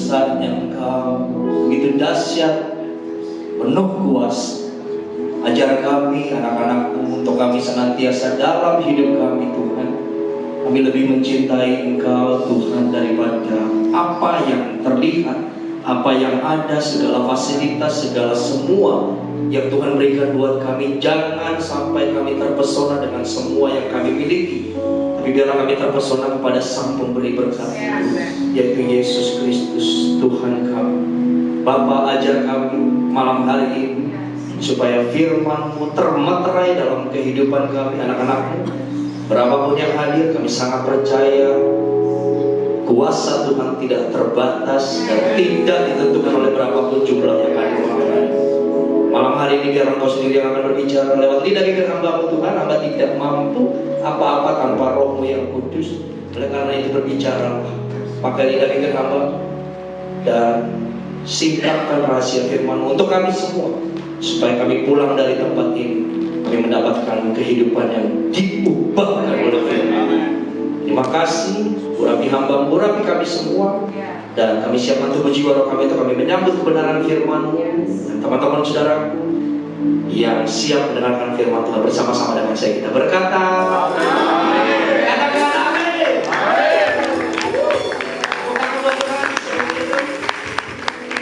besarnya Engkau, begitu dahsyat, penuh kuasa. Ajar kami, anak-anakmu, untuk kami senantiasa dalam hidup kami Tuhan, kami lebih mencintai Engkau Tuhan daripada apa yang terlihat, apa yang ada, segala fasilitas, segala semua yang Tuhan berikan buat kami. Jangan sampai kami terpesona dengan semua yang kami miliki, tapi biarlah kami terpesona kepada Sang Pemberi berkat, yaitu Yesus Kristus Tuhan kami. Bapa, ajar kami malam hari ini supaya firman-Mu termeterai dalam kehidupan kami, anak-anak-Mu. Berapapun yang hadir, kami sangat percaya kuasa Tuhan tidak terbatas dan tidak ditentukan oleh berapapun jumlah yang hadir malam hari ini. Malam hari ini biar Engkau sendiri yang akan berbicara lewat lidah bibir hamba-Mu Tuhan. Hamba tidak mampu apa-apa tanpa Roh-Mu yang kudus. Oleh karena itu berbicara, pakai lidah bibir hamba dan singkapkan rahasia firman-Mu untuk kami semua, supaya kami pulang dari tempat ini, kami mendapatkan kehidupan yang diubahkan oleh firman. Terima kasih, urapi hamba-Mu, urapi kami semua, dan kami siapkan tubuh jiwa roh kami untuk kami menyambut kebenaran firman-Mu. Dan teman-teman saudaraku yang siap mendengarkan firman Tuhan bersama-sama dengan saya, kita berkata amin. Katakan amin.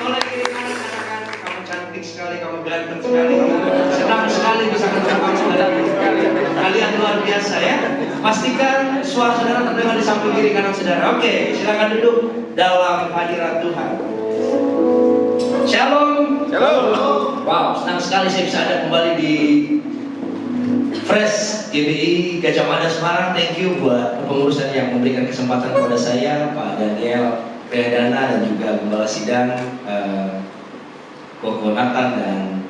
Oleh kiri kanan katakan, kamu cantik sekali, kamu ganteng sekali, kamu senang sekali bisa ketemu saudara. Kalian luar biasa ya. Pastikan suara saudara terdengar di samping kiri kanan saudara. Oke, silakan duduk dalam hadirat Tuhan. Shalom. Shalom. Wow, senang sekali saya bisa ada kembali di Fresh GBI Gajah Mada Semarang. Thank you buat kepengurusan yang memberikan kesempatan kepada saya, Pak Daniel Perdana, dan juga Gembala Sidang Koko Nathan dan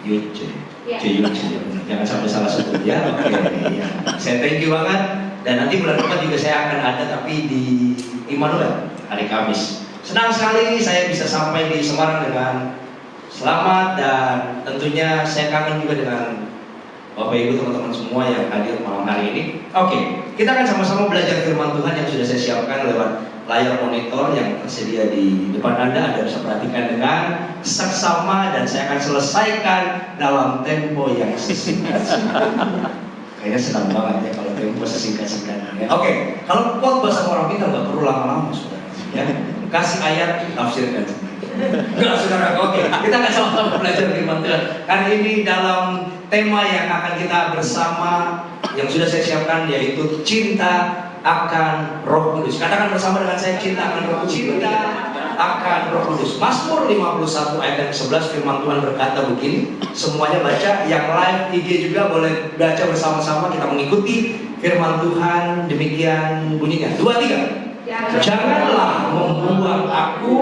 Yuce. Jangan sampai salah sebut ya. Oke, ya. Saya thank you banget. Dan nanti bulan depan juga saya akan ada, tapi di Immanuel hari Kamis. Senang sekali saya bisa sampai di Semarang dengan selamat, dan tentunya saya kangen juga dengan Bapak Ibu teman-teman semua yang hadir malam hari ini. Oke, kita akan sama-sama belajar firman Tuhan yang sudah saya siapkan lewat layar monitor yang tersedia di depan Anda. Anda bisa perhatikan dengan seksama, dan saya akan selesaikan dalam tempo yang sesingkat-singkatnya. Kayaknya senang banget ya kalau tempo sesingkat-singkatnya. Oke, kalau khotbah sama orang pintar nggak perlu lama-lama, saudara. Ya, kasih ayat, tafsirkan. Enggak, saudara. Oke, kita akan sama-sama belajar firman Tuhan. Kali ini dalam tema yang akan kita bersama, yang sudah saya siapkan, yaitu cinta akan Roh Kudus. Katakan bersama dengan saya, cinta akan Roh Kudus. Cinta akan Roh Kudus. Mazmur 51 ayat yang 11 firman Tuhan berkata begini. Semuanya baca, yang live IG juga boleh baca bersama-sama, kita mengikuti firman Tuhan. Demikian bunyinya. 2, 3. Janganlah membuang aku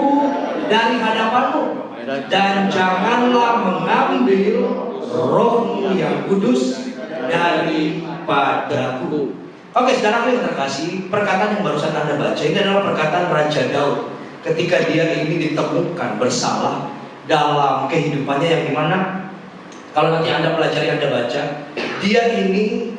dari hadapanmu, dan janganlah mengambil Roh-Mu yang kudus daripadaku. Oke, saudara yang terkasih, perkataan yang barusan Anda baca ini adalah perkataan Raja Daud ketika dia ini ditemukan bersalah dalam kehidupannya, yang dimana kalau nanti Anda pelajari, Anda baca, dia ini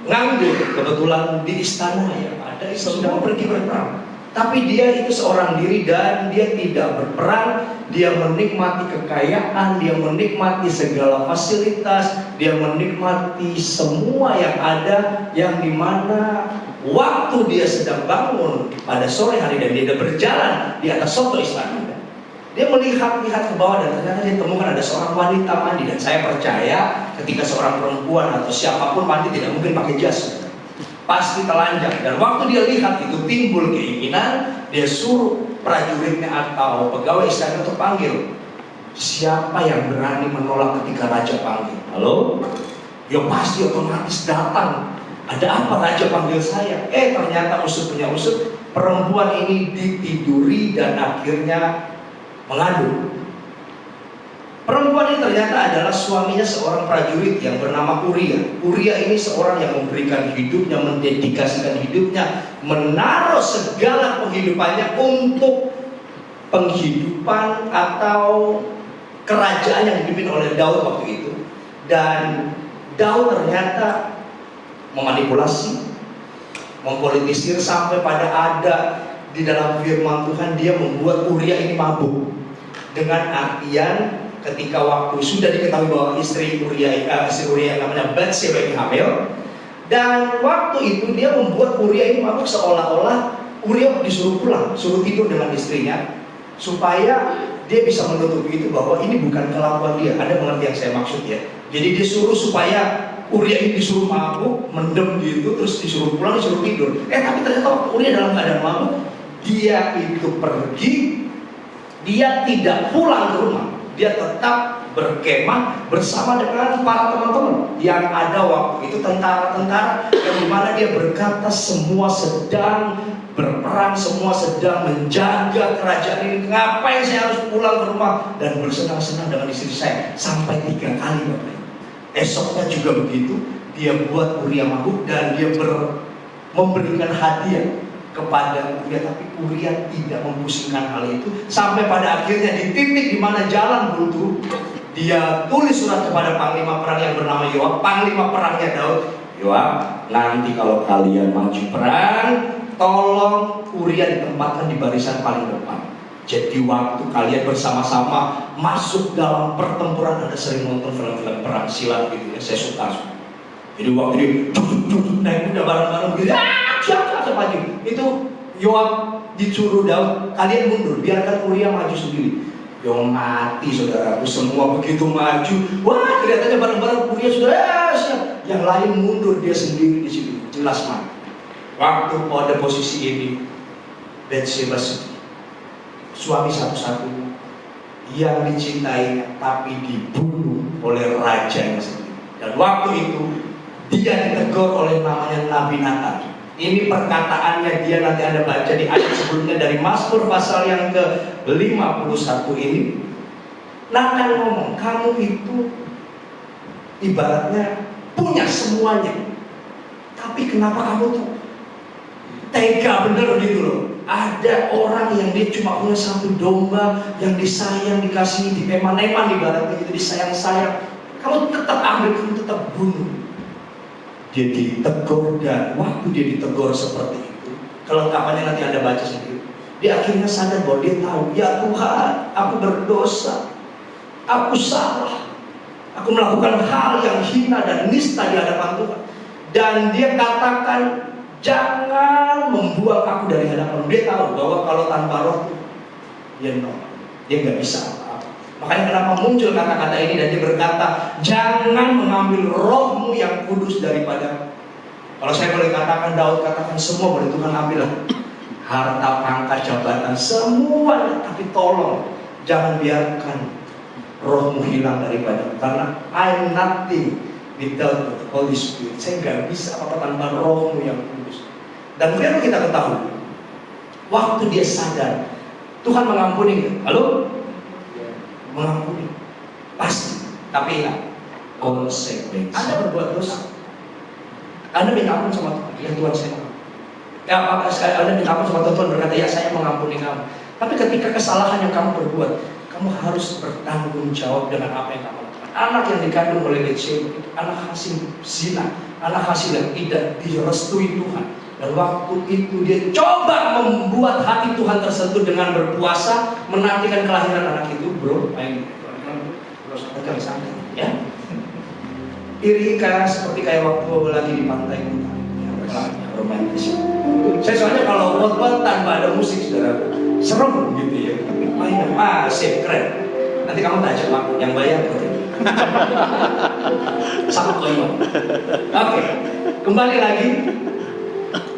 nganggur kebetulan di istana yang ada, sedang pergi berperang. Tapi dia itu seorang diri dan dia tidak berperang. Dia menikmati kekayaan, dia menikmati segala fasilitas, dia menikmati semua yang ada, yang dimana waktu dia sedang bangun pada sore hari dan dia berjalan di atas soto istana, dia melihat-lihat ke bawah dan ternyata dia temukan ada seorang wanita mandi. Dan saya percaya ketika seorang perempuan atau siapapun mandi tidak mungkin pakai jas, pasti telanjang. Dan waktu dia lihat itu timbul keinginan, dia suruh prajuritnya atau pegawai istana untuk panggil. Siapa yang berani menolak ketika raja panggil? Halo? Ya pasti otomatis datang. Ada apa raja panggil saya? Ternyata usut punya usut. Perempuan ini ditiduri dan akhirnya mengandung. Perempuan ini ternyata adalah suaminya seorang prajurit yang bernama Uria. Uria ini seorang yang memberikan hidupnya, mendedikasikan hidupnya, menaruh segala penghidupannya untuk penghidupan atau kerajaan yang dipimpin oleh Daud waktu itu. Dan Daud ternyata memanipulasi, mempolitisir, sampai pada ada di dalam firman Tuhan dia membuat Uria ini mabuk. Dengan artian ketika waktu sudah diketahui bahwa istri Uria yang namanya Batseba ini hamil, dan waktu itu dia membuat Uria ini mabuk seolah-olah Uria disuruh pulang, suruh tidur dengan istrinya supaya dia bisa menutupi itu bahwa ini bukan kelakuan dia. Anda mengerti yang saya maksud ya? Jadi dia suruh supaya Uria ini disuruh mabuk, mendem gitu, terus disuruh pulang, disuruh tidur. Tapi ternyata waktu Uria dalam keadaan mabuk, dia itu pergi, dia tidak pulang ke rumah, dia tetap berkemah bersama dengan para teman-teman yang ada waktu itu, tentara-tentara, yang dimana dia berkata semua sedang berperang, semua sedang menjaga kerajaan ini. Ngapain saya harus pulang ke rumah dan bersenang-senang dengan istri saya sampai 3 kali, Bapak. Esoknya juga begitu, dia buat Uria mabuk dan dia memberikan hadiah kepada Uria, tapi Uria tidak mempostingkan hal itu sampai pada akhirnya di titik di mana jalan buntu, dia tulis surat kepada panglima perang yang bernama Yoab, panglima perangnya Daud. Yoab, nanti kalau kalian maju perang, tolong Uria ditempatkan di barisan paling depan. Jadi waktu kalian bersama-sama masuk dalam pertempuran, Anda sering nonton film-film perang silat gitu ya, saya suka. Jadi waktu dia naik kuda bareng-bareng begitu, siap maju. Itu Yoab disuruh Daud, kalian mundur, biarkan Uria maju sendiri. Yang mati saudaraku, semua begitu maju. Wah, kelihatannya bareng-bareng Uria sudah siap. Yang lain mundur, dia sendiri di situ, jelas mati. Waktu pada posisi ini, Batseba suami satu-satunya yang dicintainya tapi dibunuh oleh rajanya sendiri. Dan waktu itu dia ditegur oleh namanya Nabi Natan. Ini perkataannya dia, nanti Anda baca di ayat sebelumnya dari Mazmur pasal yang ke-51 ini. Natan ngomong, kamu itu ibaratnya punya semuanya, tapi kenapa kamu tuh tega bener gitu loh. Ada orang yang dia cuma punya satu domba yang disayang, dikasih, dieman-eman ibaratnya gitu, disayang-sayang. Kamu tetap ambil, kamu tetap bunuh. Dia ditegur, dan waktu dia ditegur seperti itu, kelengkapannya nanti Anda baca sendiri. Dia akhirnya sadar bahwa dia tahu, ya Tuhan, aku berdosa, aku salah, aku melakukan hal yang hina dan nista di hadapan Tuhan. Dan dia katakan, jangan membuang aku dari hadapan. Dia tahu bahwa kalau tanpa roh dia nggak bisa apa-apa. Makanya kenapa muncul kata-kata ini, dan dia berkata, jangan mengambil rohmu yang kudus daripada. Kalau saya boleh katakan, Daud katakan semua boleh Tuhan ambillah, harta, pangkat, jabatan, semua, tapi tolong jangan biarkan rohmu hilang daripada. Karena I'm nothing without the Holy Spirit. Saya nggak bisa apa-apa tanpa rohmu yang kudus. Dan perlu kita ketahui, waktu dia sadar, Tuhan mengampuni. Halo? Mengampuni. Pasti. Tapi ingat, konsekuensi. Anda berbuat dosa, Anda minta ampun sama Tuhan. Ya Tuhan, saya mengampuni. Ya, apakah Anda minta ampun sama Tuhan berkata, ya saya mengampuni kamu. Tapi ketika kesalahan yang kamu perbuat, kamu harus bertanggung jawab dengan apa yang kamu lakukan. Anak yang dikandung oleh Batseba itu anak hasil zina, anak hasil yang tidak direstui Tuhan. Dan waktu itu dia coba membuat hati Tuhan tersentuh dengan berpuasa, menantikan kelahiran anak itu. Bro, main jangan santai ya. Iri seperti kayak waktu lagi di pantai ya, romantis. Saya soalnya kalau khotbah tanpa ada musik, saudara, serem gitu ya. Main asik, keren. Nanti kamu tajam aku yang bayar gitu. Sama kelima. Oke, kembali lagi.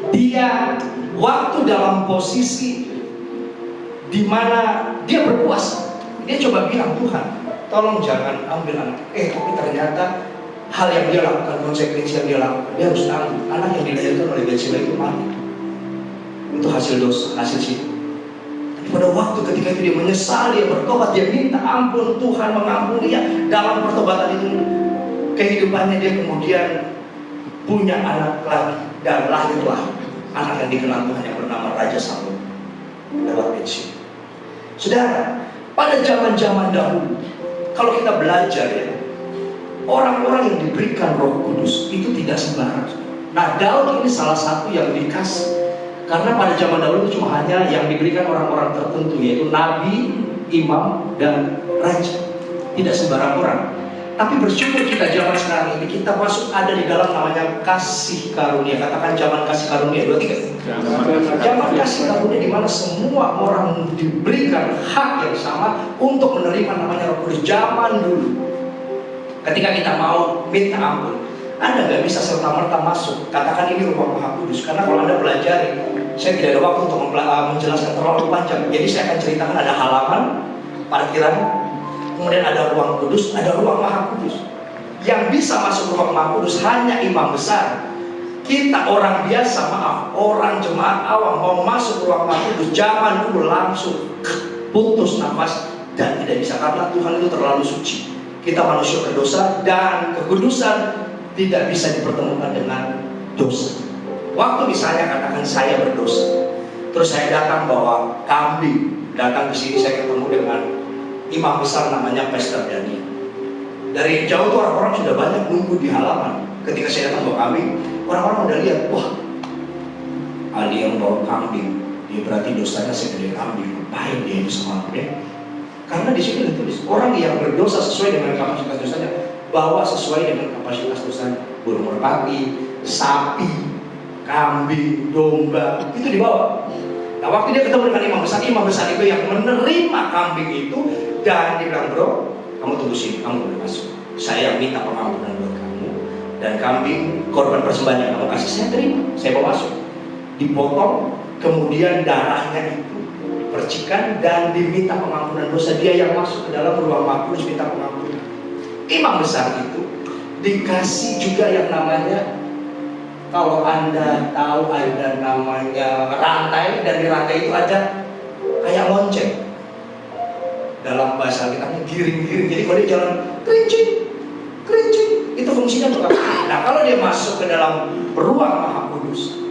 Dia waktu dalam posisi di mana dia berpuasa, dia coba bilang, Tuhan, tolong jangan ambil anak. Tapi ternyata hal yang dia lakukan, konsekuensi yang dia lakukan, dia harus tanggung. Anak yang dilahirkan oleh Batseba itu mati. Itu hasil dosa, hasil situ. Tapi pada waktu ketika itu dia menyesal, dia bertobat, dia minta ampun, Tuhan mengampuni dia. Dalam pertobatan itu, kehidupannya dia kemudian punya anak lagi, dan lahirlah anak yang dikenal Tuhan yang bernama Raja Salomo lewat Batseba. Saudara, pada zaman-zaman dahulu, kalau kita belajar ya, orang-orang yang diberikan Roh Kudus itu tidak sembarang. Nah, Daud ini salah satu yang dikasih Karena pada zaman dahulu itu cuma hanya yang diberikan orang-orang tertentu, yaitu nabi, imam, dan raja. Tidak sembarang orang. Tapi bersyukur kita zaman sekarang ini, kita masuk ada di dalam namanya kasih karunia. Katakan zaman kasih karunia, 2, 3. Zaman kasih karunia di mana semua orang diberikan hak yang sama untuk menerima namanya Roh Kudus. Zaman dulu, ketika kita mau minta ampun, Anda nggak bisa serta-merta masuk. Katakan ini ruang Maha Kudus. Karena kalau Anda pelajari, saya tidak ada waktu untuk menjelaskan terlalu panjang. Jadi saya akan ceritakan ada halaman, parkiran, kemudian ada ruang kudus, ada ruang Maha Kudus. Yang bisa masuk ruang Maha Kudus hanya imam besar. Kita orang biasa, maaf, orang jemaat awam mau masuk ruang Maha Kudus, zaman dulu langsung putus nafas dan tidak bisa, karena Tuhan itu terlalu suci. Kita manusia berdosa dan kekudusan tidak bisa dipertemukan dengan dosa. Waktu misalnya katakan saya berdosa, terus saya datang bawa kambing, datang ke sini, saya ketemu dengan imam besar namanya Pastor Dani. Dari jauh tuh orang-orang sudah banyak nunggu di halaman. Ketika saya datang bawa kambing, orang-orang udah lihat, wah, Ali yang bawa kambing, dia berarti dosanya segede kambing. Ngapain dia itu sama aku ya? Karena di sini ditulis orang yang berdosa sesuai dengan kapasitas dosanya, bawa sesuai dengan kapasitas dosanya. Burung merpati, sapi, kambing, domba, itu dibawa. Nah, waktu dia ketemu dengan imam besar itu yang menerima kambing itu, dan dia bilang, bro, kamu tunggu sini, kamu boleh masuk. Saya minta pengampunan buat kamu, dan kambing korban persembahan yang kamu kasih saya terima, saya bawa masuk. Dipotong, kemudian darahnya itu dipercikan dan diminta pengampunan dosa. Dia yang masuk ke dalam ruang Maha Kudus minta pengampunan. Imam besar itu dikasih juga yang namanya, kalau Anda tahu ada namanya rantai, dan di rantai itu ada kayak lonceng. Dalam bahasa Alkitabnya giring-giring. Jadi kalau dia jalan kerincing, itu fungsinya untuk apa? Nah, kalau dia masuk ke dalam ruang Maha Kudus,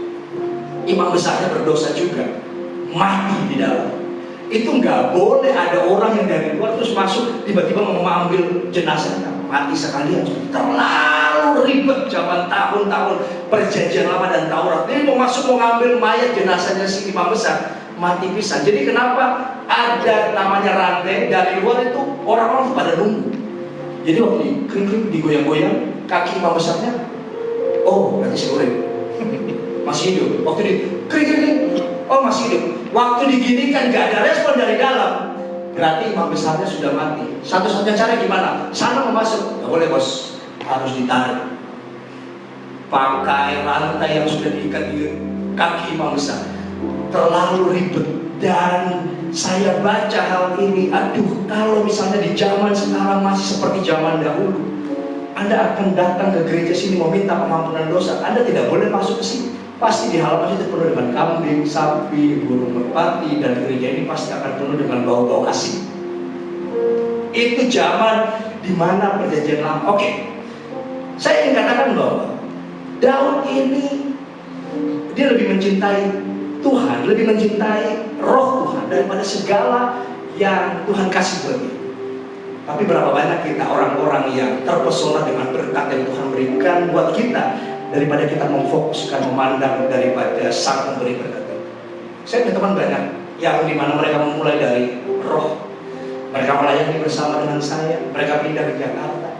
imam besarnya berdosa juga, mati di dalam. Itu nggak boleh ada orang yang dari luar terus masuk tiba-tiba mau mengambil jenazahnya, mati sekalian. Terlalu ribet zaman tahun-tahun perjanjian lama dan Taurat. Ini mau masuk mau ngambil mayat jenazahnya si imam besar, mati pisan. Jadi kenapa ada namanya rantai dari luar itu, orang-orang pada nunggu. Jadi waktu dikering-kering, digoyang-goyang kaki imam besarnya, oh berarti saya urip, masih hidup. Waktu dikering-kering, oh masih hidup. Waktu diginikan gak ada respon dari dalam, berarti imam besarnya sudah mati. Satu-satunya cara gimana? Sana mau masuk, gak boleh bos, harus ditarik. Pakai rantai yang sudah diikat di kaki imam besar. Terlalu ribet. Dan saya baca hal ini, aduh, kalau misalnya di zaman sekarang masih seperti zaman dahulu, Anda akan datang ke gereja sini mau minta pengampunan dosa, Anda tidak boleh masuk ke sini. Pasti di halaman itu penuh dengan kambing, sapi, burung merpati, dan gereja ini pasti akan penuh dengan bau-bau asing. Itu zaman di mana perjanjian lama. Oke, saya ingin katakan bahwa Daud ini dia lebih mencintai Tuhan, lebih mencintai roh Tuhan daripada segala yang Tuhan kasih buat dia. Tapi berapa banyak kita orang-orang yang terpesona dengan berkat yang Tuhan berikan buat kita, daripada kita memfokuskan, memandang daripada Sang Pemberi berkat. Saya punya teman banyak yang dimana mereka memulai dari roh, mereka melayani bersama dengan saya, mereka pindah ke Jakarta,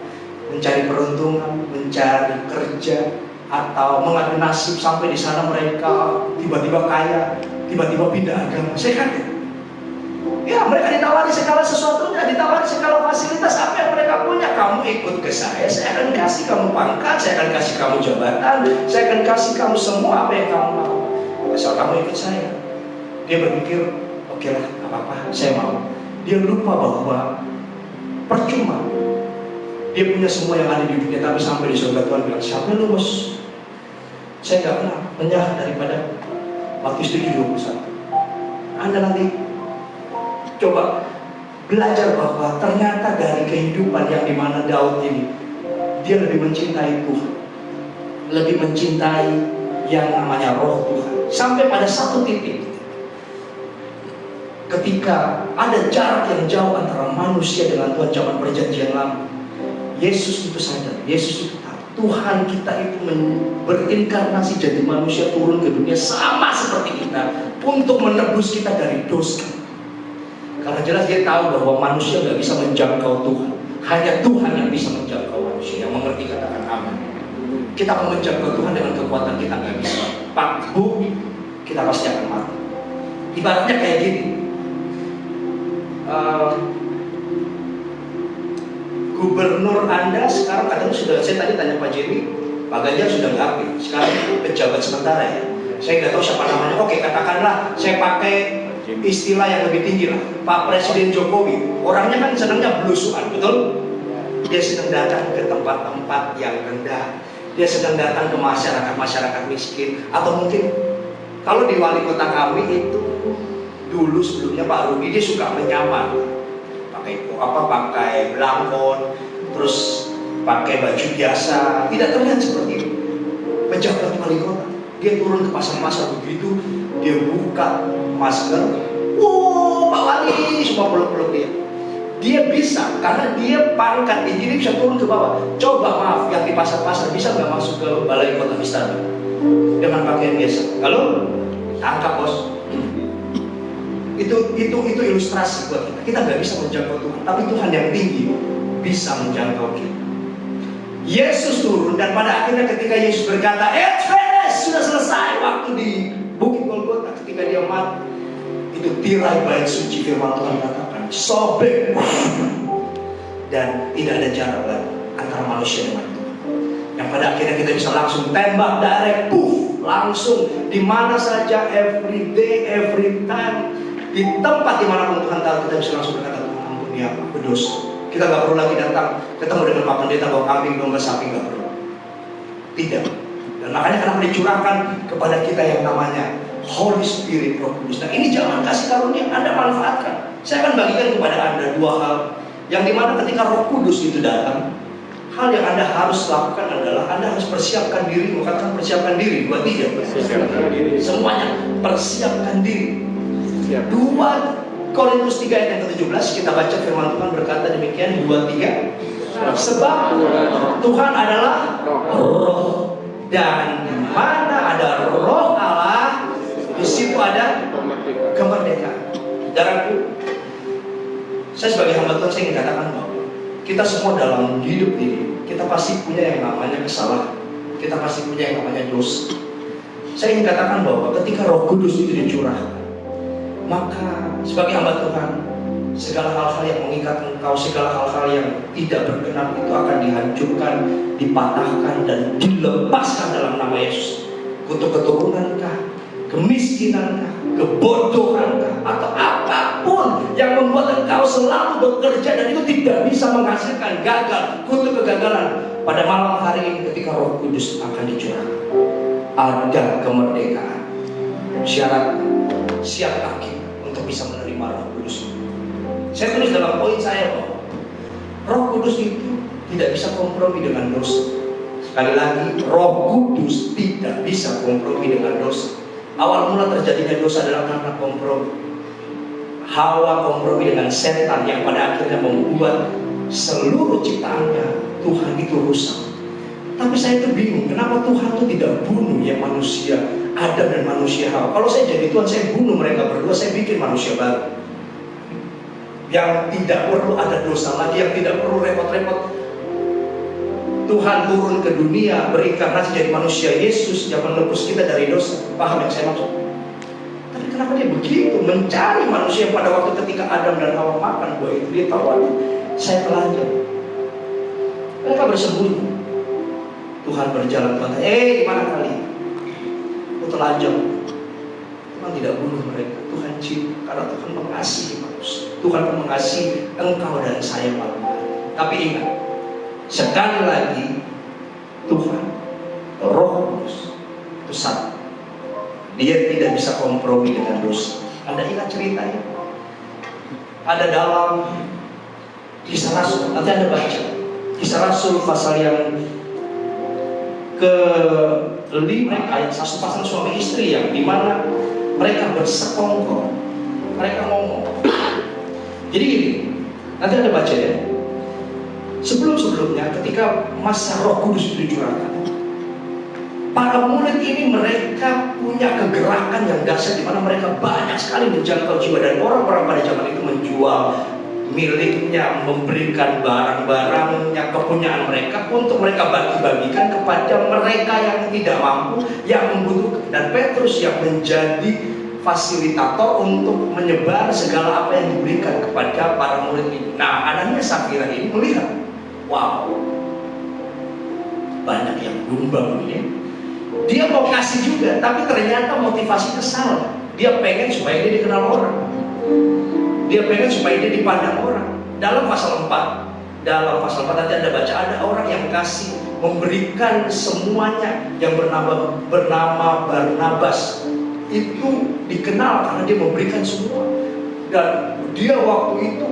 mencari peruntungan, mencari kerja, atau mengambil nasib sampai di sana mereka tiba-tiba kaya, tiba-tiba pindah agama. Saya kaget. Ya, mereka ditawari segala sesuatunya, ditawari segala fasilitas apa yang mereka punya. Kamu ikut ke saya akan kasih kamu pangkat, saya akan kasih kamu jabatan, saya akan kasih kamu semua apa yang kamu mau. Asal kamu ikut saya. Dia berpikir, oke lah, gak apa-apa, saya mau. Dia lupa bahwa percuma dia punya semua yang ada di dunia, tapi sampai di surga Tuhan bilang, siapa lu bos? Saya gak kenal, menyerah daripada waktu studi 21. Anda nanti coba belajar bahwa ternyata dari kehidupan yang dimana Daud ini, dia lebih mencintai Tuhan, lebih mencintai yang namanya roh Tuhan. Sampai pada satu titik, ketika ada jarak yang jauh antara manusia dengan Tuhan zaman perjanjian lama, Yesus itu sadar, Yesus itu tahu Tuhan kita itu berinkarnasi jadi manusia, turun ke dunia sama seperti kita untuk menebus kita dari dosa. Karena jelas dia tahu bahwa manusia nggak bisa menjangkau Tuhan. Hanya Tuhan yang bisa menjangkau manusia. Yang mengerti katakan amin. Kita mau menjangkau Tuhan dengan kekuatan kita nggak bisa. Pak Bu, kita pasti akan mati. Ibaratnya kayak gini. Gubernur Anda sekarang katanya sudah, saya tadi tanya Pak Jimmy, Pak Ganjar sudah nggak aktif. Sekarang pejabat sementara ya. Saya nggak tahu siapa namanya. Oke, katakanlah saya pakai istilah yang lebih tinggi lah. Pak Presiden Jokowi, orangnya kan senangnya belusuan, betul? Dia sedang datang ke tempat-tempat yang rendah. Dia sedang datang ke masyarakat miskin. Atau mungkin kalau di wali kota kami itu dulu sebelumnya Pak Rudi, dia suka menyamar. Pakai belangkon, terus pakai baju biasa, tidak terlihat seperti itu. Pejabat wali kota, dia turun ke pasar-pasar begitu, dia buka masker, Pak Wali, semua peluk-peluk dia. Dia bisa, karena dia pangkat tinggi, dia bisa turun ke bawah. Coba maaf, yang di pasar-pasar bisa nggak masuk ke balai kota istana dengan pakaian biasa? Kalau tangkap bos. Itu ilustrasi buat kita. Kita nggak bisa menjangkau Tuhan, tapi Tuhan yang tinggi bisa menjangkau kita. Yesus turun, dan pada akhirnya ketika Yesus berkata, "It's finished," sudah selesai, waktu di Bukit Golgota ketika dia mati, itu tirai bait suci firman Tuhan katakan sobek, dan tidak ada jarak lagi antara manusia dengan Tuhan. Yang pada akhirnya kita bisa langsung tembak direct, langsung di mana saja, every day, every time. Di tempat dimanapun Tuhan tahu, kita bisa langsung berkata, Tuhan ampuni aku berdosa. Kita nggak perlu lagi datang ketemu dengan Pak Pendeta bawa kambing, domba, sapi, nggak perlu. Tidak. Dan makanya kenapa dicurahkan kepada kita yang namanya Holy Spirit, Roh Kudus. Nah ini jangan kasih karunia, Anda manfaatkan. Saya akan bagikan kepada Anda dua hal yang dimana ketika Roh Kudus itu datang, hal yang Anda harus lakukan adalah Anda harus persiapkan diri. Katakan persiapkan diri. 2, 3. Semuanya persiapkan diri. 2 Korintus 3 ayat yang ke-17, kita baca firman Tuhan berkata demikian, 2, 3. Sebab Tuhan adalah Roh, dan di mana ada Roh Allah, di situ ada kemerdekaan. Saudaraku, saya sebagai hamba Tuhan, saya ingin katakan bahwa kita semua dalam hidup ini, kita pasti punya yang namanya kesalahan. Kita pasti punya yang namanya dosa. Saya ingin katakan bahwa ketika Roh Kudus itu dicurahkan, maka sebagai hamba Tuhan, segala hal-hal yang mengikat engkau, segala hal-hal yang tidak berkenan itu akan dihancurkan, dipatahkan, dan dilepaskan dalam nama Yesus. Kutuk keturunankah, kemiskinankah, kebodohankah, atau apapun yang membuat engkau selalu bekerja dan itu tidak bisa menghasilkan, gagal, kutuk kegagalan, pada malam hari ini ketika Roh Kudus akan dicurahkan, ada kemerdekaan. Syarat siapkah kita untuk bisa menerima Roh Kudus? Saya tulis dalam poin saya bahwa Roh Kudus itu tidak bisa kompromi dengan dosa. Sekali lagi, Roh Kudus tidak bisa kompromi dengan dosa. Awal mula terjadinya dosa adalah karena kompromi. Hawa kompromi dengan setan yang pada akhirnya membuat seluruh ciptaannya Tuhan itu rusak. Tapi saya itu bingung, kenapa Tuhan itu tidak bunuh yang manusia Adam dan manusia Hawa? Kalau saya jadi Tuhan, saya bunuh mereka berdua, saya bikin manusia baru yang tidak perlu ada dosa lagi, yang tidak perlu repot-repot. Tuhan turun ke dunia, berinkarnasi jadi manusia, Yesus yang menebus kita dari dosa. Paham yang saya maksud? Tapi kenapa dia begitu mencari manusia pada waktu ketika Adam dan Hawa makan buah itu? Dia tahu, saya telanjang. Mereka bersembunyi. Tuhan berjalan, Tuhan, di mana kalian? Aku telanjang. Tuhan tidak bunuh mereka. Tuhan cinta karena Tuhan mengasihi manusia. Tuhan mengasihi engkau dan saya malam hari. Tapi ingat, sekali lagi, Tuhan, Roh Kudus itu satu. Dia tidak bisa kompromi dengan dosa. Anda ingat ceritanya? Ada dalam Kisah Rasul. Nanti Anda baca Kisah Rasul pasal yang ke-5 ayat 1, pasal suami istri yang dimana mereka bersekongkol, mereka ngomong. Jadi gini, nanti Anda baca ya. Sebelum-sebelumnya ketika masa Roh Kudus itu dicurahkan, para murid ini mereka punya kegerakan yang dahsyat, di mana mereka banyak sekali menjangkau jiwa, dan orang-orang pada zaman itu menjual miliknya, memberikan barang-barangnya, kepunyaan mereka untuk mereka bagi-bagikan kepada mereka yang tidak mampu, yang membutuhkan. Dan Petrus yang menjadi fasilitator untuk menyebar segala apa yang diberikan kepada para murid ini. Nah, Ananias Safira ini melihat, wow, banyak yang nyumbang ini. Dia mau kasih juga, tapi ternyata motivasinya salah. Dia pengen supaya dia dikenal orang. Dia pengen supaya dia dipandang orang. Dalam pasal 4 nanti Anda baca, ada orang yang kasih, memberikan semuanya, yang bernama Barnabas. Itu dikenal karena dia memberikan semua. Dan dia waktu itu,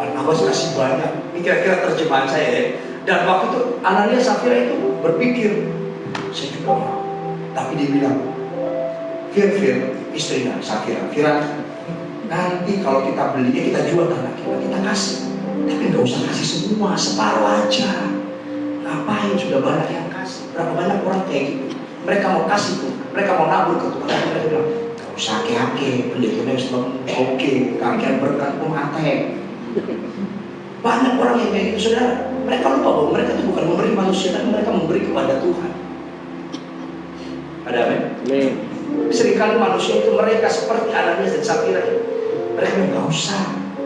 Barnabas kasih banyak. Ini kira-kira terjemahan saya ya. Dan waktu itu Ananias Safira itu berpikir, saya juga mau. Tapi dia bilang, Fir, istrinya Safira, nanti kalau kita belinya, kita jual tanah kita kasih. Tapi nggak usah kasih semua, separuh aja. Ngapain, sudah banyak yang kasih. Berapa banyak orang kayak gitu. Mereka mau kasih tuh, mereka mau nabur ke Tuhan. Mereka bilang, nggak usah ake-ake, pendetanya oke, kakean berkat pemate. Banyak orang yang kayak gitu, saudara. Mereka lupa bahwa mereka itu bukan memberi manusia, tapi mereka memberi kepada Tuhan. Ada apa? Seringkali manusia itu mereka seperti Ananias dan Safira. Mereka bilang, nggak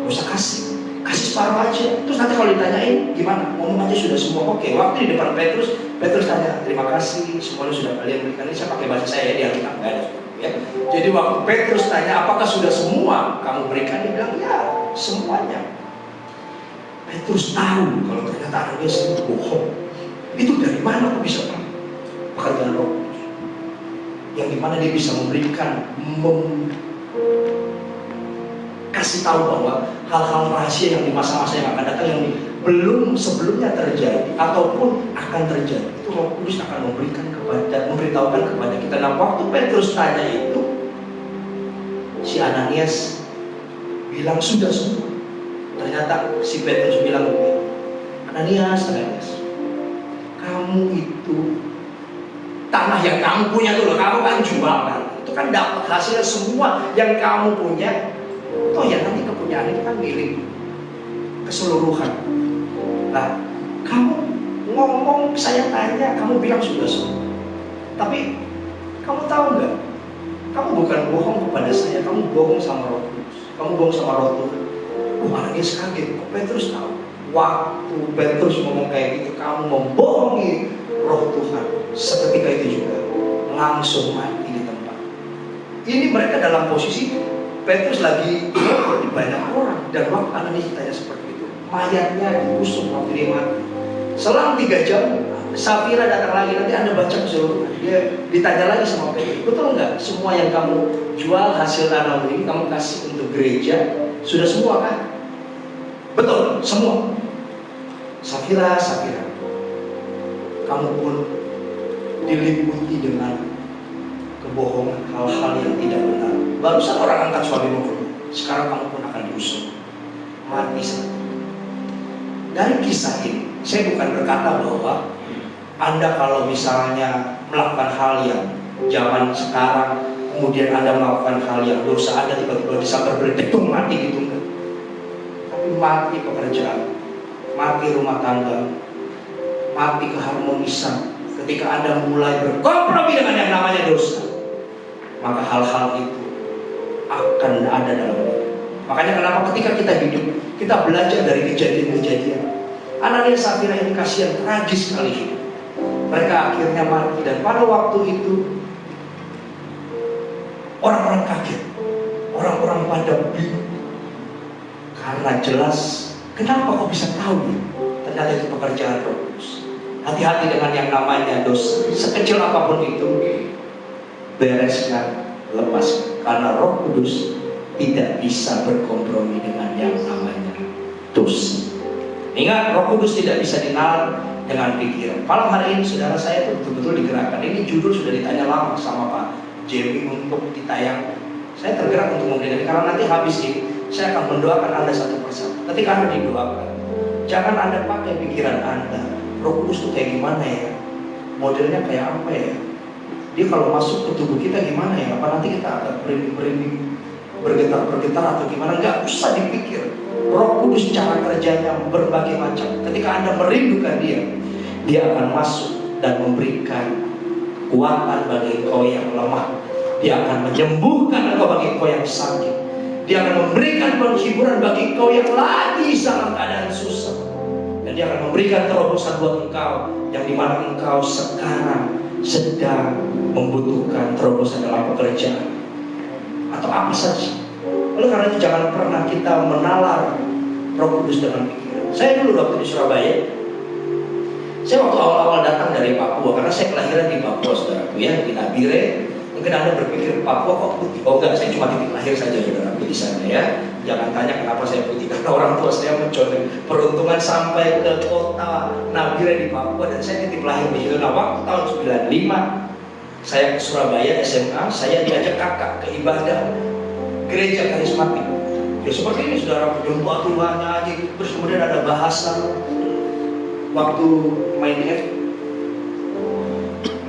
usah kasih separuh aja. Terus nanti kalau ditanyain gimana, ngomong aja sudah semua. Oke, waktu di depan Petrus tanya, terima kasih semuanya sudah kalian berikan. Ini saya pakai bahasa saya di Alkitab, nggak ada ya. Jadi waktu Petrus tanya, apakah sudah semua kamu berikan, dia bilang ya, semuanya. Petrus tahu kalau ternyata Ananias itu bohong. Itu dari mana kok bisa pekerjaan Roh Kudus? Yang dimana dia bisa memberikan, kasih tahu bahwa hal-hal rahasia yang di masa-masa yang akan datang, yang belum sebelumnya terjadi ataupun akan terjadi, itu Roh Kudus akan memberitahukan kepada kita. Nah, waktu Petrus tanya itu, si Ananias bilang sudah semua. Ternyata si Petrus bilang, Ananias, kamu itu tanah yang kamu punya tuh loh, kamu kan jual kan, itu kan dapat hasilnya semua yang kamu punya. Oh ya, nanti kepunyaan itu kan milik keseluruhan. Nah, kamu ngomong, saya tanya, kamu bilang sudah semua. Tapi kamu tahu nggak? Kamu bukan bohong kepada saya, kamu bohong sama Roh Kudus. Kamu bohong sama Roh Tuhan. Ananias kaget, kok Petrus tahu? Waktu Petrus ngomong kayak gitu, kamu membohongi Roh Tuhan. Seketika itu juga langsung mati di tempat. Ini mereka dalam posisi Petrus lagi di banyak orang, dan waktu Ananias ditanya seperti itu, mayatnya diusung waktu dia mati. Selang 3 jam, Safira datang lagi. Nanti Anda baca keseluruhan. Dia ditanya lagi sama Petrus, betul nggak semua yang kamu jual hasil tanahmu ini kamu kasih untuk gereja? Sudah semua kan? Betul, semua. Safira, kamu pun diliputi dengan kebohongan, hal-hal yang tidak benar. Barusan orang angkat suamimu dulu, sekarang kamu pun akan diusung, mati saat itu. Dari kisah ini, saya bukan berkata bahwa Anda kalau misalnya melakukan hal yang zaman sekarang, kemudian Anda melakukan hal yang dosa, Anda tiba-tiba bisa berbeledek tuh mati gitu, enggak. Tapi mati pekerjaan, mati rumah tangga, mati keharmonisan. Ketika Anda mulai berkompromi dengan yang namanya dosa, maka hal-hal itu akan ada dalam diri. Makanya kenapa ketika kita hidup, kita belajar dari kejadian-kejadian. Ananias Safira ini kasihan, tragis sekali hidup. Mereka akhirnya mati, dan pada waktu itu orang-orang kaget, orang-orang pada bingung. Karena jelas, kenapa kok bisa tahu ya? Ternyata itu pekerjaan Roh Kudus. Hati-hati dengan yang namanya dosa. Sekecil apapun itu, bereskan, lepaskan. Karena Roh Kudus tidak bisa berkompromi dengan yang namanya dosa. Ingat, Roh Kudus tidak bisa dinalar dengan pikiran. Malam hari ini saudara saya betul-betul digerakkan. Ini judul sudah ditanya lama sama Pak Jamie untuk ditayangkan. Saya tergerak untuk memberikan, karena nanti habis ini saya akan mendoakan Anda satu persatu. Ketika Anda didoakan, Jangan Anda pakai pikiran Anda, Roh Kudus itu kayak gimana ya? Modelnya kayak apa ya? Dia kalau masuk ke tubuh kita gimana ya? Apa nanti kita akan merinding, bergetar-bergetar atau gimana? Enggak usah dipikir. Roh Kudus cara kerjanya berbagai macam. Ketika Anda merindukan dia akan masuk dan memberikan kekuatan bagi engkau yang lemah. Dia akan menyembuhkan engkau bagi engkau yang sakit. Dia akan memberikan penghiburan bagi engkau yang lagi dalam keadaan susah. Dan dia akan memberikan terobosan buat engkau yang dimana engkau sekarang sedang membutuhkan terobosan dalam pekerjaan atau apa saja. Oleh karena itu jangan pernah kita menalar Roh Kudus dengan pikiran. Saya dulu waktu di Surabaya, saya waktu awal-awal datang dari Papua, karena saya kelahiran di Papua, saudaraku ya, di Nabire. Mungkin Anda berpikir Papua kok putih? Oh enggak, saya cuma titik lahir saja saudaraku di sana ya. Jangan tanya kenapa saya putih, karena orang tua saya mencolok peruntungan sampai ke kota Nabire di Papua dan saya titik lahir di situ. Nah, waktu tahun 95 saya ke Surabaya SMA, saya diajak kakak ke ibadah gereja karismatik. Ya seperti ini saudara, jumpa Tuhan nyanyi, terus kemudian ada bahasa. Waktu main di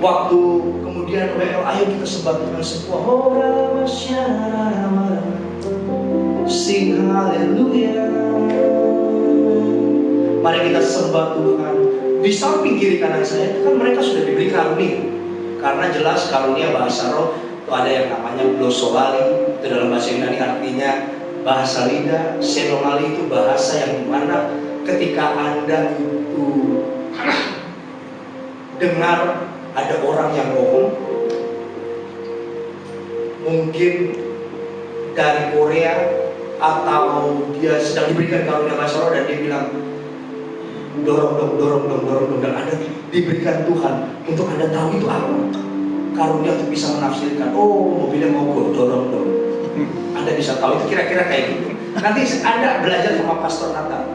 waktu kemudian WL, ayo kita sembah Tuhan semua. Ora masyarakat, sing haleluya. Mari kita sembah Tuhan. Di samping kiri kanan saya itu kan mereka sudah diberi karunia. Karena jelas karunia bahasa roh itu ada yang namanya glosolali, itu dalam bahasa Yunani artinya bahasa lidah. Senomali itu bahasa yang dimana ketika Anda itu dengar ada orang yang ngomong, mungkin dari Korea atau dia sedang diberikan karunia bahasa roh dan dia bilang dorong dong, dan Anda diberikan Tuhan untuk Anda tahu itu apa. Karunia untuk bisa menafsirkan, oh mobilnya mogok, dorong dong. Anda bisa tahu itu kira-kira kayak gitu. Nanti Anda belajar sama Pastor Natal.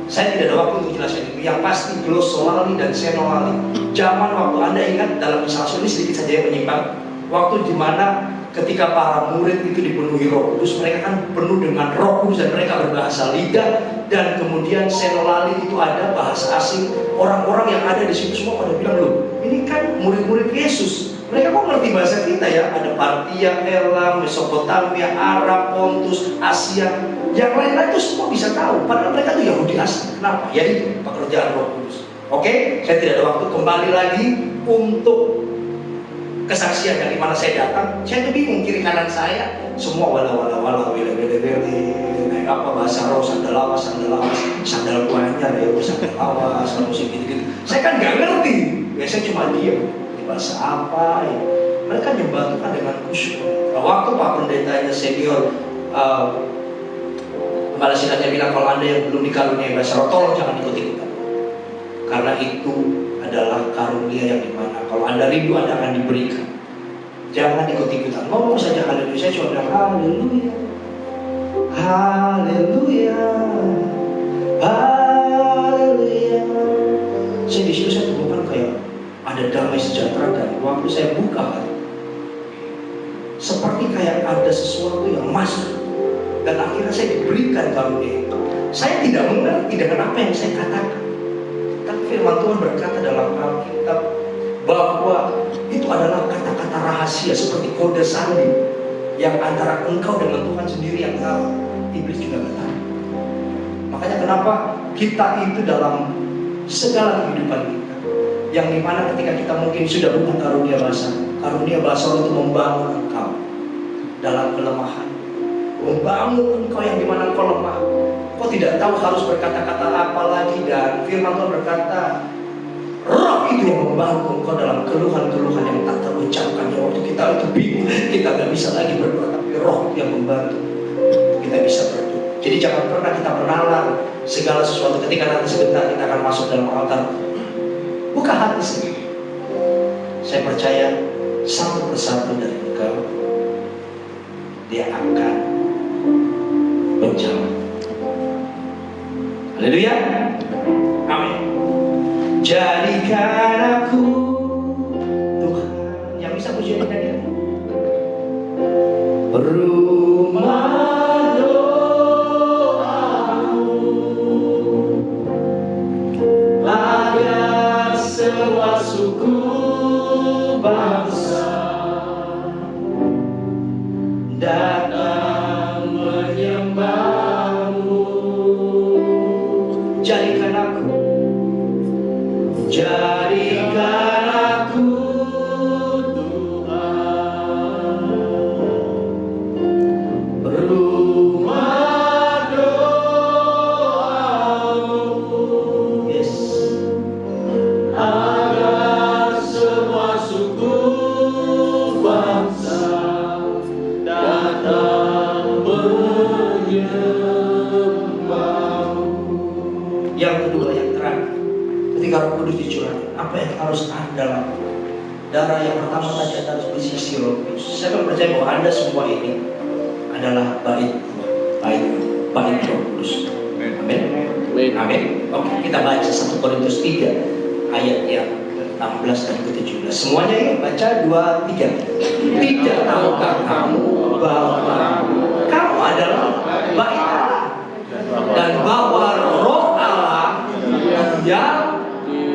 Saya tidak ada waktu untuk jelaskan itu. Yang pasti glosolali dan senolali. Zaman waktu Anda ingat dalam Kisah Rasul ini sedikit saja yang menyimpang. Waktu dimana ketika para murid itu dipenuhi Roh Kudus, mereka kan penuh dengan Roh Kudus dan mereka berbahasa lidah. Dan kemudian senolali itu ada bahasa asing. Orang-orang yang ada di situ semua pada bilang, loh ini kan murid-murid Yesus. Mereka kok ngerti bahasa kita ya? Ada Partia, Elam, Mesopotamia, Arab, Pontus, Asia. Yang lain-lain itu semua bisa tahu. Padahal mereka itu Yahudi asli. Kenapa? Ya itu pekerjaan Roh Kudus. Oke, saya tidak ada waktu kembali lagi untuk kesaksian yang dimana saya datang. Saya tuh bingung kiri kanan saya semua wala wile naik apa bahasa roh, sandal lawas, sandal kuahnya ya, sandal lawas, musik gitu. Saya kan nggak ngerti. Biasanya cuma diam. Bahasa apa ya? Mereka nyembah Tuhan dengan khusyuk. Waktu Pak Pendetanya senior kepala sidangnya bilang, kalau Anda yang belum dikaruniai bahasa roh, tolong jangan ikut-ikutan. Karena itu adalah karunia yang dimana kalau Anda rindu, Anda akan diberikan. Jangan ikut-ikutan. Ngomong saja haleluya. Saya cuma bilang haleluya, haleluya, haleluya. Saya di situ saya temukan kayak ada damai sejahtera, dan waktu saya buka hati, seperti kayak ada sesuatu yang masuk, dan akhirnya saya diberikan karunia itu. Saya tidak mengerti dengan apa yang saya katakan, tapi firman Tuhan berkata dalam Alkitab bahwa itu adalah kata-kata rahasia seperti kode sandi yang antara engkau dengan Tuhan sendiri yang tahu. Iblis juga nggak tahu. Makanya kenapa kita itu dalam segala kehidupan kita, yang dimana ketika kita mungkin sudah bukan karunia bahasa untuk membangun engkau dalam kelemahan, membangun engkau yang dimana engkau lemah, kau tidak tahu harus berkata-kata apa lagi, dan firman Tuhan berkata Roh itu yang membangun engkau dalam keluhan-keluhan yang tak terucapkan. Waktu kita itu bingung, kita gak bisa lagi berdoa, tapi Roh yang membantu kita bisa berdoa. Jadi jangan pernah kita menalar segala sesuatu. Ketika nanti sebentar kita akan masuk dalam altar, buka hati sendiri. Saya percaya satu persatu dari engkau dia akan menjawab. Haleluya. Amin. Jadikan aku Tuhan. Yang bisa pujian dia rumah doamu. datang menyembahmu. Jadikan aku Tuhan rumah doamu. Yes. Agar semua suku bangsa datang menyembahmu. Yang kedua, yang terakhir, ketika Roh Kudus dicurahkan, apa yang harus Anda lakukan? Darah yang pertama tadi harus berisi Roh Kudus. Saya percaya bahwa Anda semua ini adalah bait Roh Kudus. Amin. Amin. Oke, kita baca 1 Korintus 3 ayat yang ke-16 dan ke-17. Semuanya yuk baca 2, 3. Tidak tahukah kamu bahwa kamu adalah bait Allah dan bahwa Roh Allah yang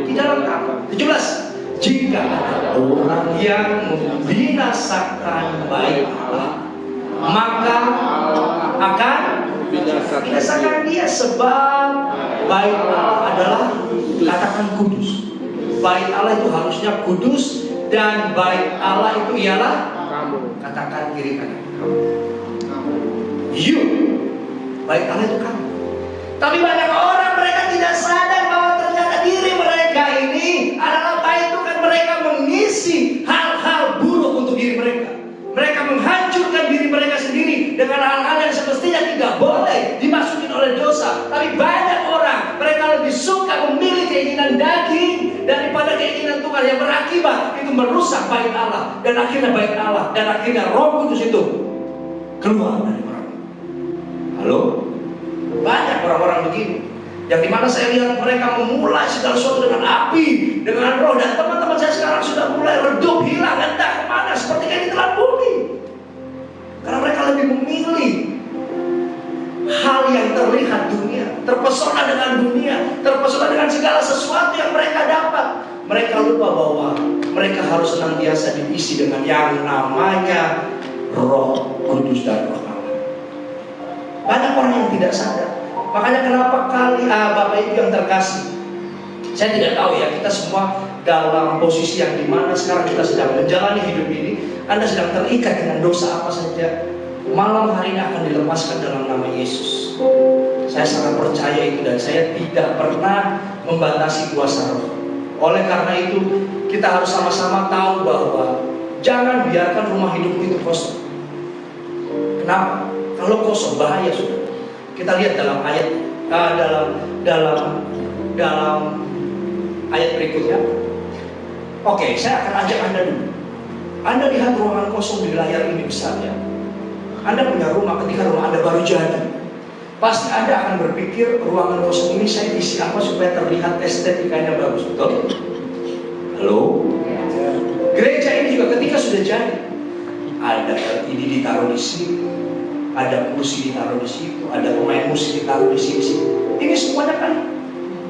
di dalam kamu. 17. Jika ada orang yang membinasakan bait Allah, maka akan binasakan dia, sebab bait Allah adalah, katakan, kudus. Bait Allah itu harusnya kudus, dan bait Allah itu ialah kamu. Katakan kiri kanan, kamu. You. Bait Allah itu kamu. Tapi banyak orang, mereka tidak sadar bahwa ternyata diri mereka ini adalah bait Tuhan. Mereka mengisi hal-hal buruk untuk diri mereka. Mereka menghancurkan diri mereka sendiri dengan hal-hal yang semestinya tidak boleh dimasukin oleh dosa. Tapi banyak orang, mereka lebih suka memilih keinginan daging daripada keinginan Tuhan, yang berakibat itu merusak bait Allah. Dan akhirnya bait Allah, dan akhirnya Roh Kudus itu keluar dari orang. Halo? Banyak orang-orang begini, yang dimana saya lihat mereka memulai segala sesuatu dengan api, dengan roh. Dan teman-teman saya sekarang sudah mulai redup, hilang, entah kemana, seperti kayak ditelan bumi. Karena mereka lebih memilih hal yang terlihat dunia, terpesona dengan dunia, terpesona dengan segala sesuatu yang mereka dapat. Mereka lupa bahwa mereka harus senantiasa diisi dengan yang namanya Roh Kudus dan Roh Allah. Banyak orang yang tidak sadar. Makanya kenapa Bapak Ibu yang terkasih, saya tidak tahu ya, kita semua dalam posisi yang dimana sekarang kita sedang menjalani hidup ini. Anda sedang terikat dengan dosa apa saja, malam hari ini akan dilepaskan dalam nama Yesus. Saya sangat percaya itu, dan saya tidak pernah membatasi kuasa Roh. Oleh karena itu, kita harus sama-sama tahu bahwa jangan biarkan rumah hidupmu itu kosong. Kenapa? Kalau kosong, bahaya sudah. Kita lihat dalam ayat dalam ayat berikutnya. Oke, saya akan ajak Anda dulu. Anda lihat ruangan kosong di layar ini besar ya. Anda punya rumah, ketika rumah Anda baru jadi, pasti Anda akan berpikir, ruangan kosong ini saya isi apa supaya terlihat estetikanya bagus, betul? Halo? Gereja ini juga ketika sudah jadi, ada LED ditaruh di sini, ada kursi ditaruh di situ, ada pemain musik ditaruh di sini. Ini semuanya kan,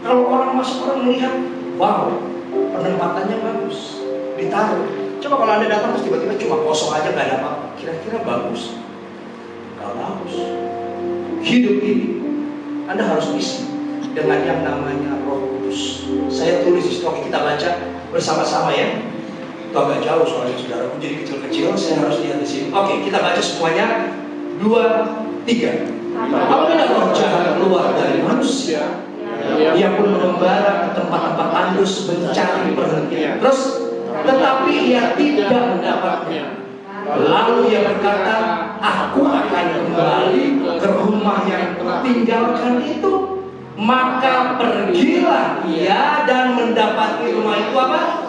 kalau orang masuk, orang melihat, wow, penempatannya bagus, ditaruh. Coba kalau Anda datang terus tiba-tiba cuma kosong aja, nggak ada apa-apa, kira-kira bagus? Nggak bagus. Hidup ini Anda harus isi dengan yang namanya Roh Kudus. Saya tulis di situ, kita baca bersama-sama ya. Itu agak jauh soalnya saudaraku, jadi kecil-kecil, saya harus lihat di sini. Oke, kita baca semuanya. 2, 3. Apabila roh jahat keluar dari manusia, ia pun mengembara ke tempat-tempat tandus mencari perhentian. Terus, tetapi ia tidak mendapatnya. Lalu ia berkata, aku akan kembali ke rumah yang kutinggalkan itu. Maka pergilah ia dan mendapati rumah itu apa?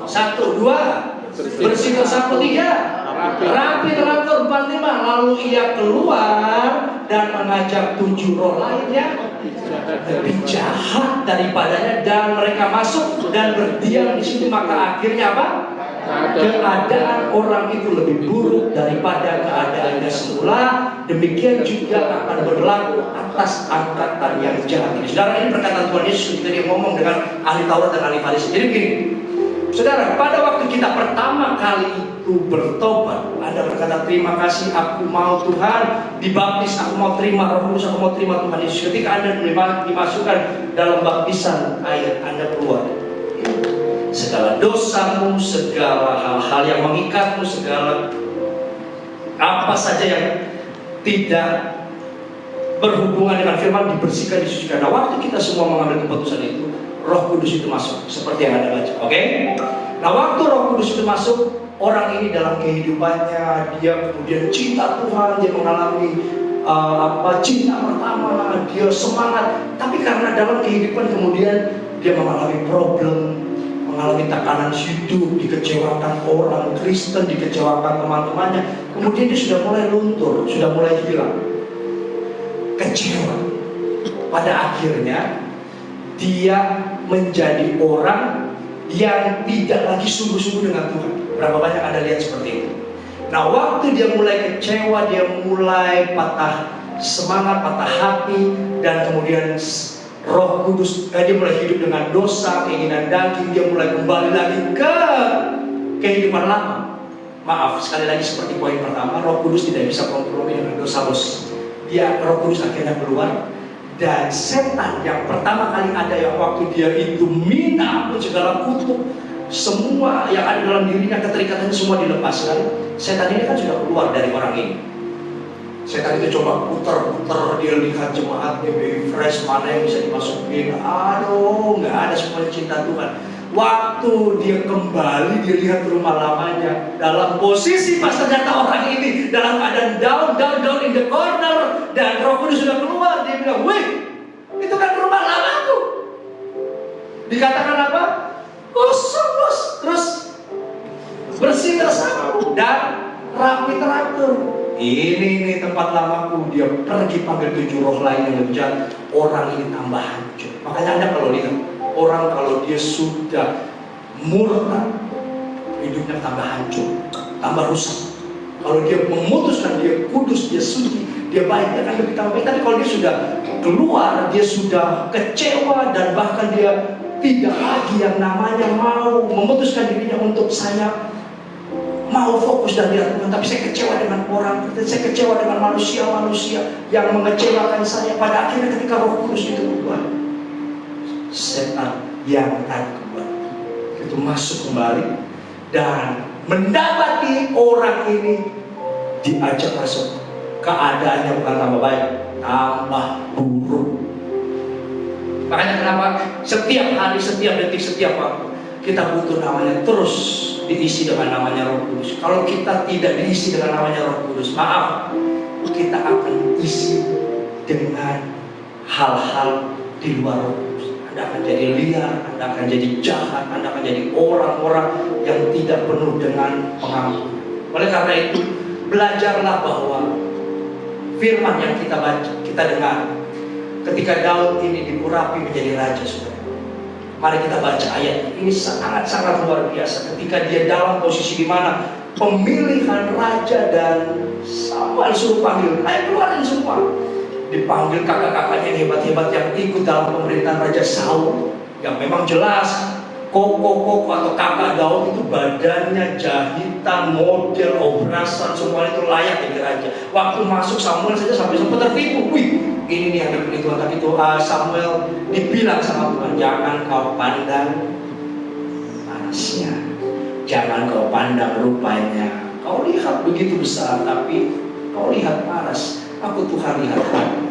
1, 2, bersih, 1, 3. Rapi, teratur, 4, 5. Lalu ia keluar dan mengajak 7 roh lainnya lebih jahat daripadanya, dan mereka masuk dan berdiam di situ. Maka akhirnya apa? Keadaan orang itu lebih buruk daripada keadaannya semula. Demikian juga akan berlaku atas angkatan yang jahat ini. Saudara, ini perkataan Tuhan Yesus ketika dia ngomong dengan ahli Taurat dan ahli Farisi. Jadi begini, saudara, pada waktu kita pertama kali itu bertobat, Anda berkata terima kasih, aku mau Tuhan dibaptis, aku mau terima Roh Kudus, aku mau terima Tuhan Yesus. Ketika Anda dimasukkan dalam baptisan air, Anda keluar. Segala dosamu, segala hal-hal yang mengikatmu, segala apa saja yang tidak berhubungan dengan firman dibersihkan, disucikan. Nah, waktu kita semua mengambil keputusan itu, Roh Kudus itu masuk, seperti yang Anda baca. Oke? Nah, waktu Roh Kudus itu masuk, orang ini dalam kehidupannya dia kemudian cinta Tuhan, dia mengalami cinta pertama, dia semangat. Tapi karena dalam kehidupan kemudian dia mengalami problem, mengalami tekanan hidup, dikecewakan orang Kristen, dikecewakan teman-temannya. Kemudian dia sudah mulai luntur, sudah mulai hilang, kecewa. Pada akhirnya dia menjadi orang yang tidak lagi sungguh-sungguh dengan Tuhan. Berapa banyak Anda lihat seperti itu? Nah, waktu dia mulai kecewa, dia mulai patah semangat, patah hati, dan kemudian Roh Kudus, dia mulai hidup dengan dosa, keinginan daging, dia mulai kembali lagi ke kehidupan lama. Maaf, sekali lagi seperti poin pertama, Roh Kudus tidak bisa kompromi dengan dosa, bos. Roh Kudus akhirnya keluar, dan setan yang pertama kali ada, yang waktu dia itu minta ampun segala kutuk, semua yang ada dalam dirinya, keterikatan semua dilepaskan. Setan ini kan sudah keluar dari orang ini. Setan itu coba putar-putar, dia lihat jemaatnya baby fresh, mana yang bisa dimasukin. Aduh, nggak ada semuanya cinta Tuhan. Waktu dia kembali, dia lihat rumah lamanya dalam posisi pas ternyata orang ini dalam keadaan down in the corner, dan Roh Kudus sudah keluar. Dia bilang, wih, itu kan rumah lamaku. Dikatakan apa? Kosong, bos. Terus bersih tersapu dan rapi teratur. Ini tempat lamaku. Dia pergi panggil 7 roh lain yang lebih jahat. Orang ini tambah hancur. Makanya Anda kalau lihat orang, kalau dia sudah murtad, hidupnya tambah hancur, tambah rusak. Kalau dia memutuskan dia kudus, dia suci, dia baik, dia akan lebih tambah baik. Tapi kalau dia sudah keluar, dia sudah kecewa, dan bahkan dia tidak lagi yang namanya mau memutuskan dirinya untuk saya mau fokus dan lihat Tuhan, tapi saya kecewa dengan orang, saya kecewa dengan manusia-manusia yang mengecewakan saya. Pada akhirnya ketika Roh Kudus itu keluar, setan yang tadi keluar itu masuk kembali dan mendapati orang ini diajak masuk. Keadaannya bukan tambah baik, tambah buruk. Makanya kenapa setiap hari, setiap detik, setiap waktu kita butuh namanya terus diisi dengan namanya Roh Kudus. Kalau kita tidak diisi dengan namanya Roh Kudus, maaf, kita akan isi dengan hal-hal di luar Roh Kudus. Anda akan jadi liar, Anda akan jadi jahat, Anda akan jadi orang-orang yang tidak penuh dengan pengampunan. Oleh karena itu, belajarlah bahwa firman yang kita baca, kita dengar, ketika Daud ini diurapi menjadi raja, saudara. Mari kita baca ayat ini, sangat-sangat luar biasa. Ketika dia dalam posisi di mana pemilihan raja, dan Samuel suruh panggil, ayo keluarin semua. Dipanggil kakak-kakaknya yang hebat-hebat yang ikut dalam pemerintahan Raja Saul, yang memang jelas koko atau kakak Daud itu badannya jahitan, model, obrasan, semua itu layak jadi raja. Waktu masuk Samuel saja sampai sempat tertipu. Wih, ini nih yang dipilih Tuhan. Tapi itu Samuel dibilang sama Tuhan, jangan kau pandang panasnya, jangan kau pandang rupanya. Kau lihat begitu besar, tapi kau lihat paras. Aku Tuhan lihat hati.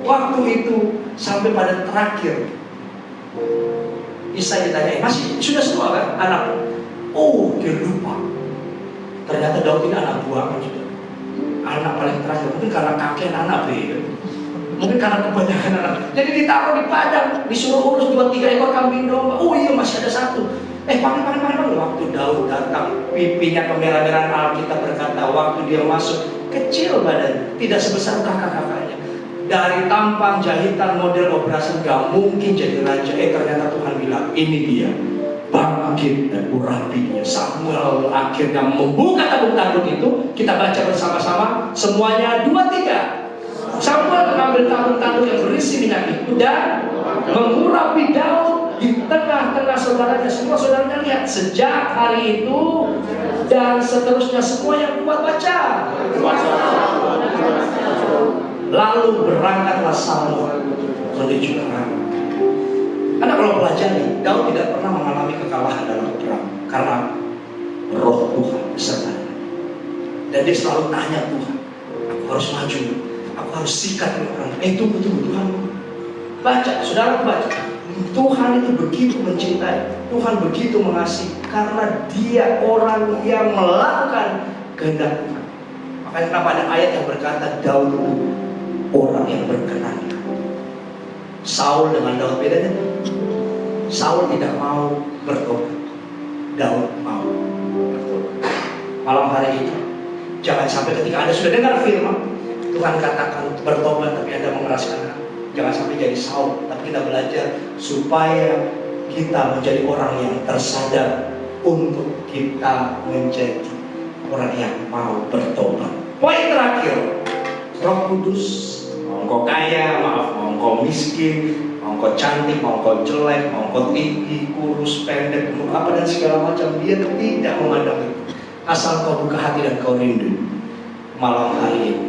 Waktu itu sampai pada terakhir, Isa ditanya, masih sudah semua kan anak? Oh, dia lupa. Ternyata Daud ini anak buahnya juga. Anak paling terakhir. Mungkin karena kakek anak beda. Mungkin karena kebanyakan anak. Jadi ditaruh di padang, disuruh urus 2-3 ekor kambing domba. Oh iya, masih ada satu. Panggil. Waktu Daud datang, pipinya kemerah-merahan. Alkitab berkata, waktu dia masuk, kecil badan, tidak sebesar kakak-kakaknya. Dari tampang, jahitan, model, operasi, gak mungkin jadi raja. Ternyata Tuhan bilang, ini dia, bangkit dan urapinya. Samuel akhirnya membuka tabung tanduk itu. Kita baca bersama-sama, semuanya 2-3. Samuel mengambil tabung tanduk yang berisi minyak itu dan mengurapi Daud di tengah-tengah saudaranya semua. Saudaranya lihat sejak hari itu dan seterusnya semua yang kuat baca. Lalu berangkatlah Saul menuju Kenan. Karena kalau pelajari, Daud tidak pernah mengalami kekalahan dalam perang karena Roh Tuhan besertanya. Dan dia selalu tanya Tuhan, aku harus maju, aku harus sikat orang. Itu betul Tuhan. Baca, saudara baca. Tuhan itu begitu mencintai, Tuhan begitu mengasihi karena Dia orang yang melakukan kehendak Tuhan. Makanya kenapa ada ayat yang berkata Daud orang yang berkenan. Saul dengan Daud bedanya. Saul tidak mau bertobat, Daud mau bertobat. Malam hari ini jangan sampai ketika Anda sudah dengar firman Tuhan katakan bertobat tapi Anda mengeraskan hati. Jangan sampai jadi Saul, tapi kita belajar supaya kita menjadi orang yang tersadar untuk kita menjadi orang yang mau bertobat. Poin terakhir, Roh Kudus, mau engkau kaya, maaf, mau engkau miskin, mau engkau cantik, mau engkau jelek, mau engkau tinggi, kurus, pendek, apa dan segala macam, Dia tidak memandang itu. Asal kau buka hati dan kau rindu, malam hari ini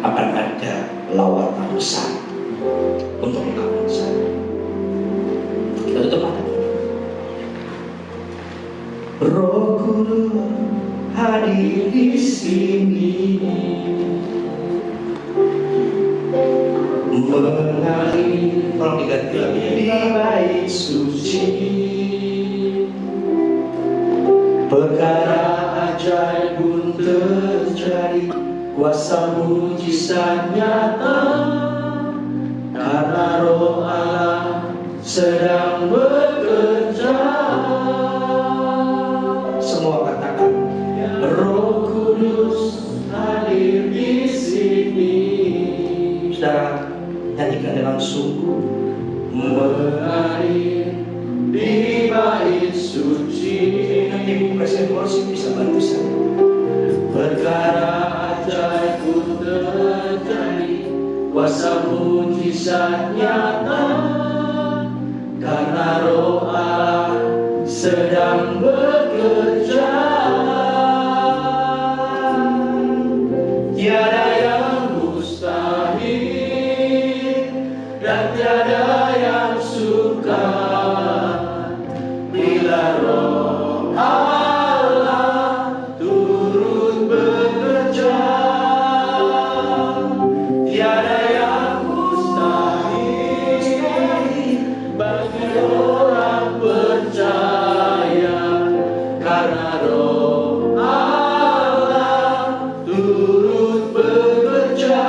akan ada lawatan besar untuk melakukan saya. Kita tutup mata. Roh Kudus hadir di sini, mengalir, tolong diganti lagi, di bait suci. Perkara ajaib pun terjadi, kuasa mujizat nyata, karena Roh Allah sedang bekerja. Semua katakan, Roh Kudus hadir di sini. Saudara, nyanyikan dengan sungguh, mengalir di bait suci. Nanti presiden worship bisa bantu saya. Perkara ajaib pun terjadi, kuasa mujizat nyata, karena Roh Allah sedang bekerja. Tiada yang mustahil dan tiada yang sukar bila Roh Allah turut bekerja. Tiada yang mustahil bagi orang percaya, karena Roh Allah turut bekerja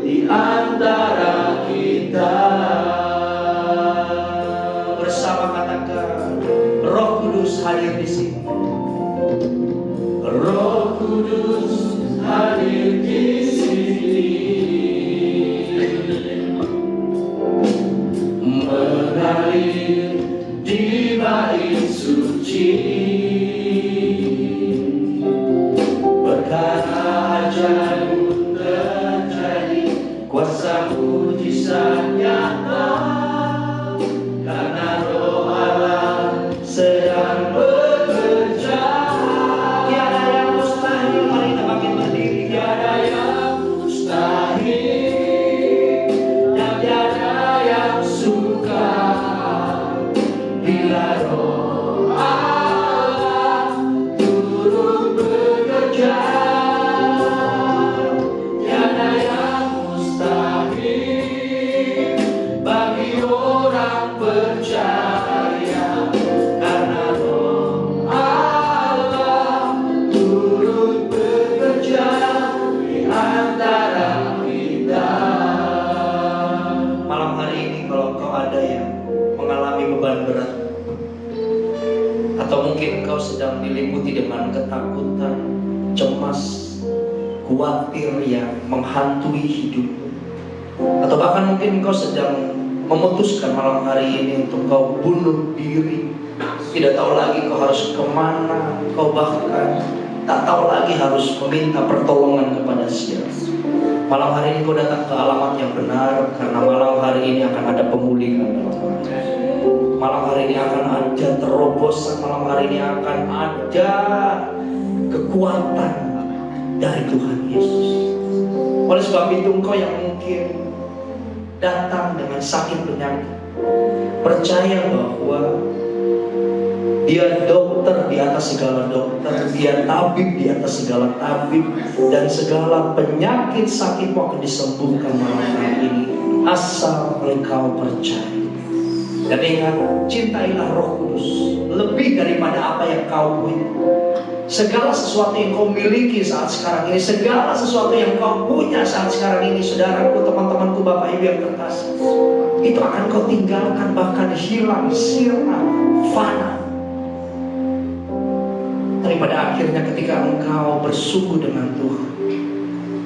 di antara kita. Bersama katakan, Roh Kudus hadir di sini. Roh Kudus hadir di sini, mengalir di bait suci. Perkara ajaib pun terjadi, kuasa mujizat nyata, karena Roh Allah sedang bekerja. Tiada yang mustahil, mari kita bangkit berdiri. Tiada yang mustahil dan tiada yang sukar bila Roh Allah turut bekerja. Tiada yang mustahil bagi orang percaya, karena Roh Allah turut bekerja di antara kita. Malam hari ini kalau kau ada yang mengalami beban berat, atau mungkin kau sedang diliputi dengan ketakutan, cemas, khawatir yang menghantui hidupmu, atau bahkan mungkin kau sedang memutuskan malam hari ini untuk kau bunuh diri, tidak tahu lagi kau harus kemana, kau bahkan tak tahu lagi harus meminta pertolongan kepada siapa. Malam hari ini kau datang ke alamat yang benar, karena malam hari ini akan ada pemulihan dalam hidup. Malam hari ini akan ada terobosan, malam hari ini akan ada kekuatan dari Tuhan Yesus. Oleh sebab itu engkau yang mungkin datang dengan sakit penyakit, percaya bahwa Dia dokter di atas segala dokter, Dia tabib di atas segala tabib, dan segala penyakit sakitmu akan disembuhkan malam hari ini, asal engkau percaya. Dan ingat, cintailah Roh Kudus lebih daripada apa yang kau punya. Segala sesuatu yang kau miliki saat sekarang ini, segala sesuatu yang kau punya saat sekarang ini, saudaraku, teman-temanku, Bapak Ibu yang terkasih, itu akan kau tinggalkan, bahkan hilang, sirna, fana. Daripada akhirnya ketika engkau bersungguh dengan Tuhan,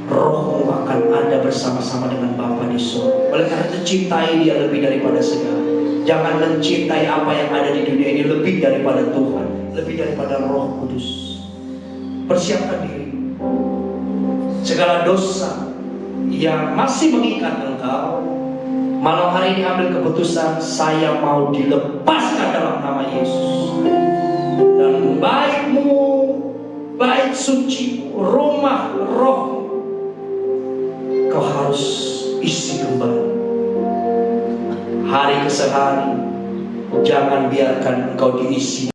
rohmu akan ada bersama-sama dengan Bapa di surga. Oleh karena itu cintai Dia lebih daripada segala. Jangan mencintai apa yang ada di dunia ini lebih daripada Tuhan, lebih daripada Roh Kudus. Persiapkan diri. Segala dosa yang masih mengikat engkau, malam hari ini ambil keputusan, saya mau dilepaskan dalam nama Yesus. Dan baikmu, baik suci, rumah roh, kau harus isi kembali. Hari ke sehari, jangan biarkan engkau diisi